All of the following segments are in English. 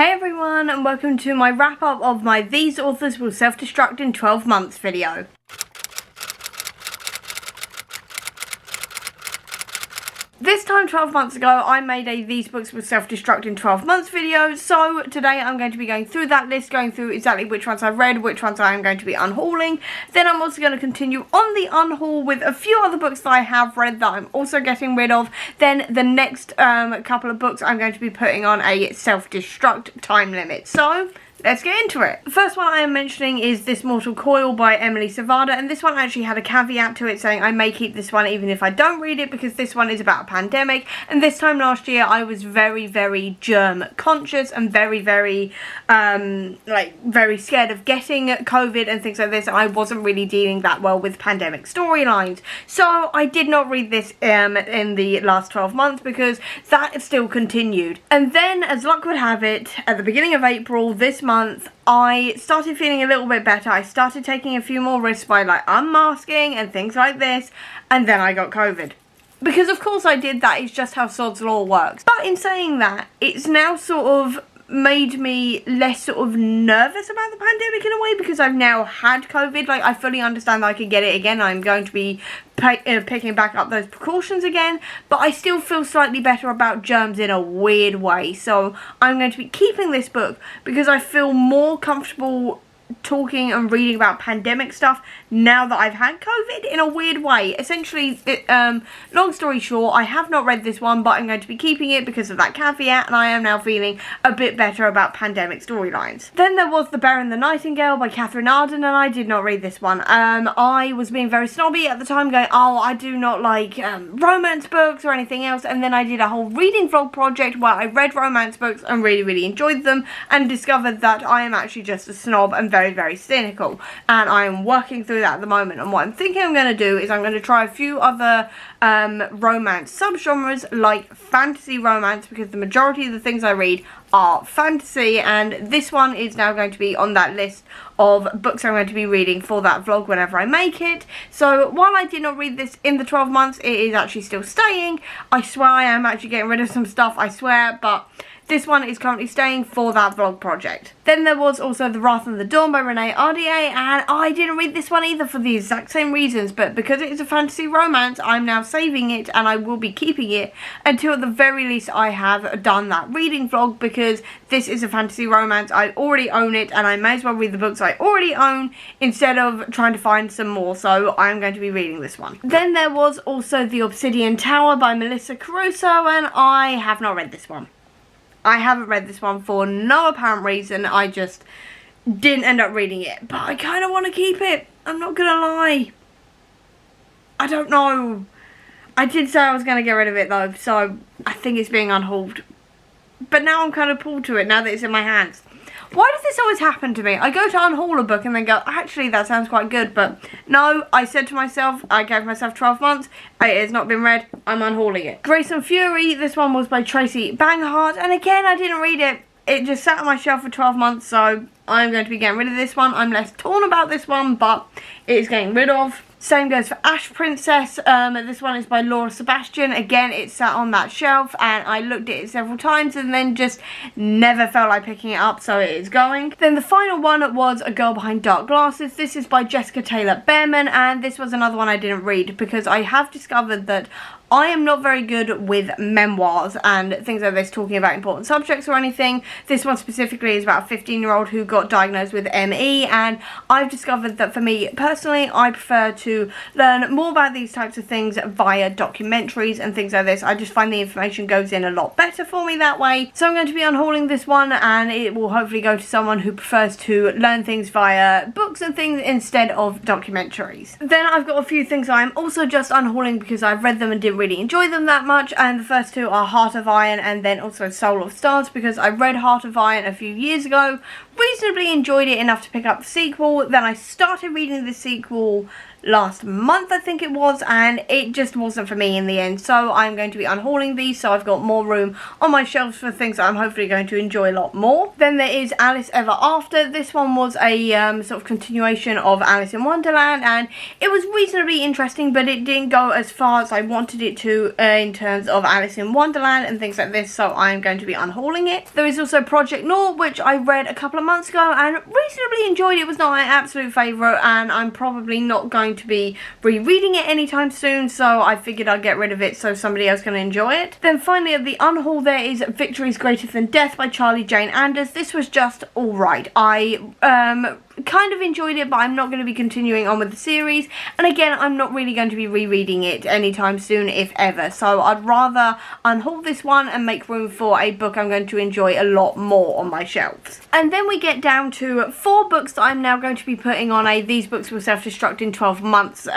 Hey everyone, and welcome to my wrap up of my These Authors Will Self-Destruct in 12 Months video. This time 12 months ago, I made a These Books Will Self-Destruct in 12 Months video, so today I'm going to be going through that list, going through exactly which ones I've read, which ones I am going to be unhauling. Then I'm also going to continue on the unhaul with a few other books that I have read that I'm also getting rid of. Then the next couple of books I'm going to be putting on a self-destruct time limit. So let's get into it. The first one I am mentioning is This Mortal Coil by Emily Savada, and this one actually had a caveat to it saying I may keep this one even if I don't read it, because this one is about a pandemic, and this time last year I was very germ conscious and very scared of getting COVID and things like this. I wasn't really dealing that well with pandemic storylines, so I did not read this in the last 12 months because that still continued. And then, as luck would have it, at the beginning of April this month, I started feeling a little bit better. I started taking a few more risks by unmasking and things like this, and then I got COVID. Because of course I did that, it's just how Sod's Law works. But in saying that, it's now sort of made me less sort of nervous about the pandemic in a way, because I've now had COVID. I fully understand that I could get it again. I'm going to be picking back up those precautions again, but I still feel slightly better about germs in a weird way. So I'm going to be keeping this book because I feel more comfortable talking and reading about pandemic stuff now that I've had COVID in a weird way. Essentially, long story short, I have not read this one, but I'm going to be keeping it because of that caveat, and I am now feeling a bit better about pandemic storylines. Then there was The Bear and the Nightingale by Catherine Arden, and I did not read this one. I was being very snobby at the time, going, oh, I do not like romance books or anything else, and then I did a whole reading vlog project where I read romance books and really enjoyed them, and discovered that I am actually just a snob and very cynical, and I am working through that at the moment. And what I'm thinking I'm going to do is I'm going to try a few other romance subgenres, like fantasy romance, because the majority of the things I read are fantasy, and this one is now going to be on that list of books I'm going to be reading for that vlog whenever I make it. So while I did not read this in the 12 months, it is actually still staying. I swear I am actually getting rid of some stuff, I swear, but this one is currently staying for that vlog project. Then there was also The Wrath and the Dawn by Renee Ardier, and I didn't read this one either for the exact same reasons, but because it is a fantasy romance, I'm now saving it, and I will be keeping it until at the very least I have done that reading vlog, because this is a fantasy romance. I already own it, and I may as well read the books I already own instead of trying to find some more, so I'm going to be reading this one. Then there was also The Obsidian Tower by Melissa Caruso, and I have not read this one. I haven't read this one for no apparent reason. I just didn't end up reading it. But I kind of want to keep it. I'm not going to lie. I don't know. I did say I was going to get rid of it though. So I think it's being unhauled. But now I'm kind of pulled to it now that it's in my hands. Why does this always happen to me? I go to unhaul a book and then go, actually that sounds quite good, but no, I said to myself, I gave myself 12 months, it has not been read, I'm unhauling it. Grace and Fury, this one was by Tracy Banghart, and again, I didn't read it. It just sat on my shelf for 12 months, so I'm going to be getting rid of this one. I'm less torn about this one, but it is getting rid of. Same goes for Ash Princess. This one is by Laura Sebastian. Again, it sat on that shelf and I looked at it several times and then just never felt like picking it up, so it is going. Then the final one was A Girl Behind Dark Glasses. This is by Jessica Taylor Behrman, and this was another one I didn't read because I have discovered that I am not very good with memoirs and things like this, talking about important subjects or anything. This one specifically is about a 15-year-old who got diagnosed with ME, and I've discovered that for me personally, I prefer to learn more about these types of things via documentaries and things like this. I just find the information goes in a lot better for me that way. So I'm going to be unhauling this one, and it will hopefully go to someone who prefers to learn things via books and things instead of documentaries. Then I've got a few things I'm also just unhauling because I've read them and didn't really enjoy them that much, and the first two are Heart of Iron and then also Soul of Stars, because I read Heart of Iron a few years ago, reasonably enjoyed it enough to pick up the sequel. Then I started reading the sequel last month, I think it was, and it just wasn't for me in the end. So I'm going to be unhauling these, so I've got more room on my shelves for things that I'm hopefully going to enjoy a lot more. Then there is Alice Ever After. This one was a sort of continuation of Alice in Wonderland, and it was reasonably interesting, but it didn't go as far as I wanted it to in terms of Alice in Wonderland and things like this, so I'm going to be unhauling it. There is also Project Nor, which I read a couple of months ago and reasonably enjoyed. It was not my absolute favourite, and I'm probably not going to be rereading it anytime soon, so I figured I'd get rid of it so somebody else can enjoy it. Then finally at the unhaul there is Victory is Greater Than Death by Charlie Jane Anders. This was just alright. I kind of enjoyed it, but I'm not going to be continuing on with the series, and again, I'm not really going to be rereading it anytime soon, if ever, so I'd rather unhaul this one and make room for a book I'm going to enjoy a lot more on my shelves. And then we get down to 4 books that I'm now going to be putting on a These Books Will Self-Destruct in 12 months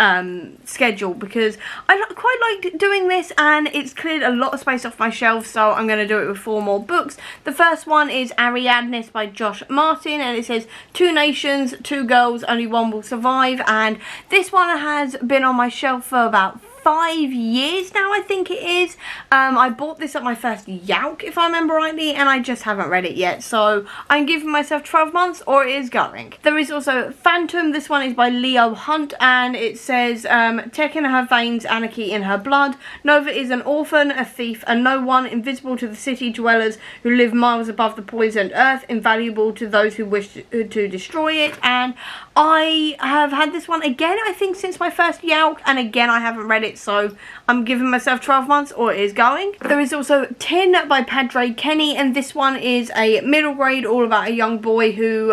schedule, because I quite liked doing this and it's cleared a lot of space off my shelf, so I'm going to do it with 4 more books. The first one is Ariadne's by Josh Martin, and it says 2 nations, 2 girls, only one will survive, and this one has been on my shelf for about 5 years now, I think it is. I bought this at my first Yauk, if I remember rightly, and I just haven't read it yet, so I'm giving myself 12 months, or it is going. There is also Phantom. This one is by Leo Hunt, and it says, tech in her veins, anarchy in her blood. Nova is an orphan, a thief, and no one, invisible to the city dwellers who live miles above the poisoned earth, invaluable to those who wish to destroy it. And I have had this one again, I think, since my first Yauk, and again, I haven't read it, so I'm giving myself 12 months, or it is going. There is also Tin by Padre Kenny, and this one is a middle grade, all about a young boy who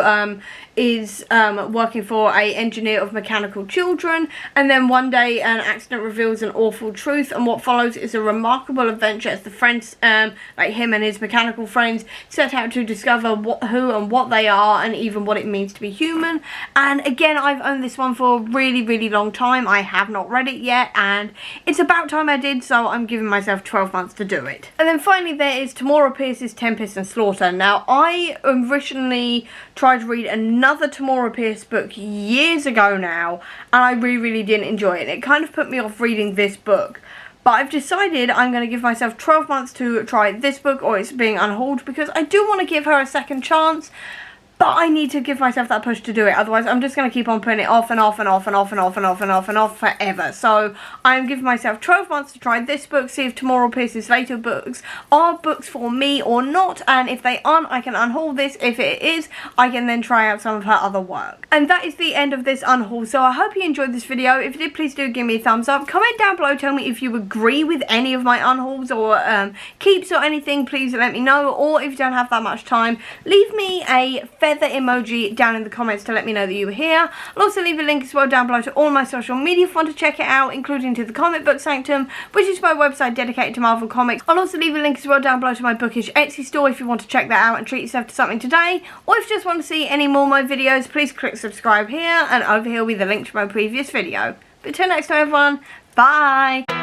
is working for a engineer of mechanical children, and then one day an accident reveals an awful truth, and what follows is a remarkable adventure as the friends, like him and his mechanical friends, set out to discover who and what they are, and even what it means to be human. And again, I've owned this one for a really long time. I have not read it yet, and it's about time I did, so I'm giving myself 12 months to do it. And then finally there is Tamora Pierce's Tempest and Slaughter. Now, I originally tried to read another Tamora Pierce book years ago now, and I really didn't enjoy it. It kind of put me off reading this book. But I've decided I'm going to give myself 12 months to try this book, or it's being unhauled, because I do want to give her a second chance. But I need to give myself that push to do it, otherwise I'm just going to keep on putting it off and off forever. So I'm giving myself 12 months to try this book, see if Tamora Pierce's later books are books for me or not, and if they aren't, I can unhaul this. If it is, I can then try out some of her other work. And that is the end of this unhaul, so I hope you enjoyed this video. If you did, please do give me a thumbs up. Comment down below, tell me if you agree with any of my unhauls or keeps or anything, please let me know. Or if you don't have that much time, leave me a feather emoji down in the comments to let me know that you were here. I'll also leave a link as well down below to all my social media if you want to check it out, including to the Comic Book Sanctum, which is my website dedicated to Marvel Comics. I'll also leave a link as well down below to my bookish Etsy store if you want to check that out and treat yourself to something today. Or if you just want to see any more of my videos, please click subscribe here, and over here will be the link to my previous video. But till next time everyone, bye!